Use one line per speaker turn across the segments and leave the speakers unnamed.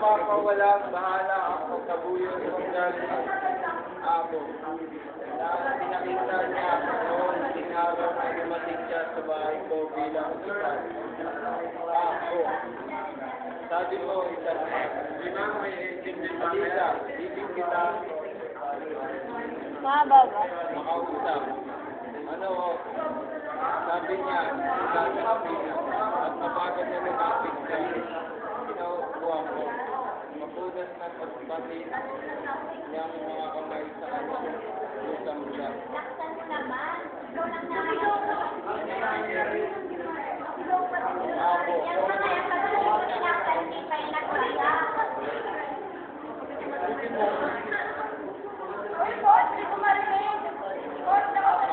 mapapawalang bahala ang pagkabuyo ng galing ako. Na pinakita niya noon sinaraw na dumating siya sa bahay ko bilang isang ako. Sabi mo, isang di ba may isa, ibig kita
Mababa.
makausap. Ano, sabi niya, sabi niya, at kapagod na lumapit siya, kinukuha ko. Mapunas na pagpati niyang mga kamay sa kanya, lusang siya.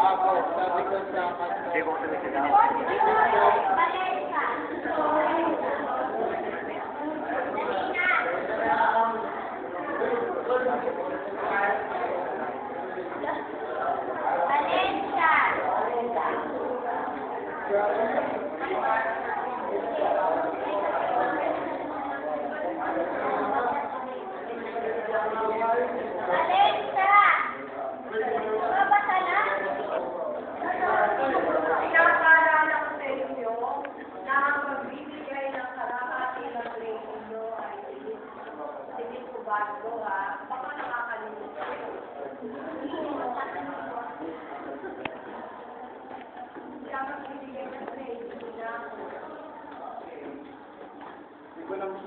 Ako, sabi ko sa kanya,
baka nakakalimutan.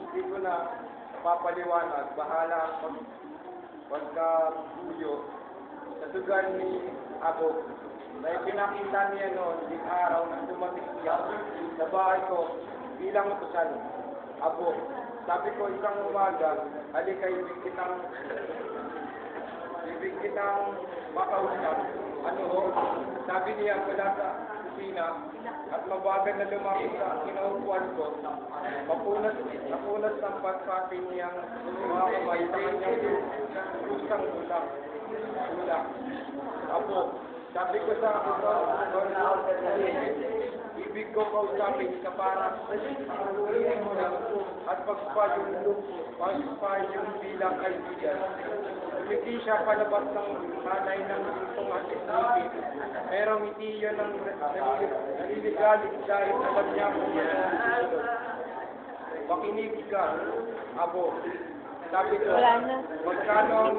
Hindi ko na papaliwanag, bahala ang pagkabuyo sa dugan ni Abo na ipinakita niya noon din araw na dumating siya sa bahay ko bilang utusan. Abo, sabi ko isang umaga, halika ibig kitang makausap. Ano ho? Sabi niya mula sa kusina at mabagal na lumapit sa kinaupuan ko. Napunas ng pagpatin niyang mga kamay sa kanyang lusang bulak. Abo, sabi ko sa ibig ko kausapin ka para ulitin mo lang at pagpayong bilang kaibigan. Hindi siya palabas ng nanay ng itong atisipin, pero hindi yun ang naliligalig dahil alam niya kung ano. Makinig ka, Abo. Sabi ko, magkano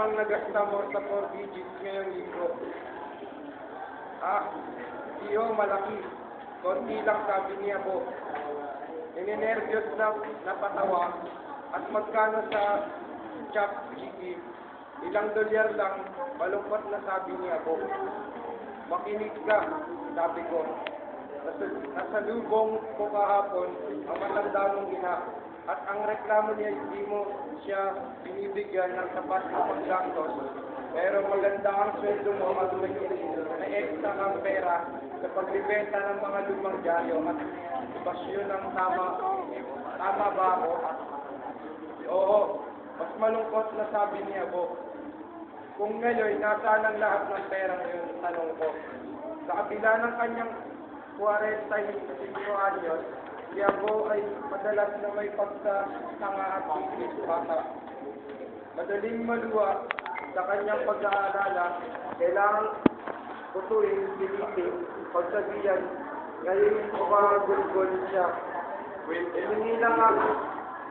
ang nagasta mo sa 4 digits ngayong linggo? Iyo, malaki. Konti lang, sabi niya po. Ninenervyos na napatawa. At magkano sa Chop Chicky? Ilang dolyar lang, malungkot na sabi niya po. Makinig ka, sabi ko. Nasalubong ko kahapon ang matanda mong ina. At ang reklamo niya, hindi mo siya binibigyan ng sapat na paggastos. Pero maganda ang sweldo mo at may extra kang pera sa paglibenta ng mga lumang dyaryo at basyo ng tama ba ako? Oo, mas malungkot na sabi niya po. Kung ngayon, nasaan ang lahat ng perang yun, tanong ko. Sa kabila ng kanyang 45 anyos, si Abo ay madalas na may pagkatanga at bigis bata. Madaling maluwa sa kanyang pag-aalala, kailangan kutuin, pilitin, pagsabihan, ngayon umagulgol siya. Hindi lang ang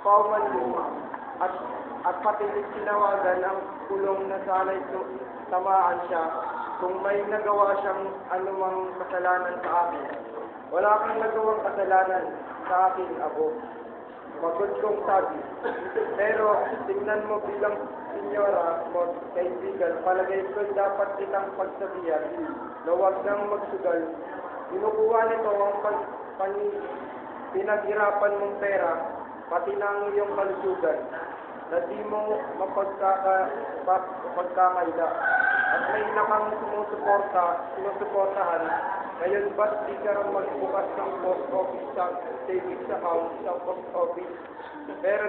pauman mo at pati sinawagan ang kulong na sana'y tamaan siya kung may nagawa siyang anumang kasalanan sa akin. Wala kang nagawang kasalanan sa akin, Abo. Magod kong sabi. Pero tingnan mo bilang senyora mo, kaibigan, palagay ko dapat kitang pagsabihan na huwag nang magsugal. Kinukuha nito ang pinaghirapan mong pera, pati ng iyong kalusugan, na di mo mapagkakaila. At may nakang sinusuportahan, ngayon ba't di ka rin magbukas ng post office sa savings account sa post office? Pero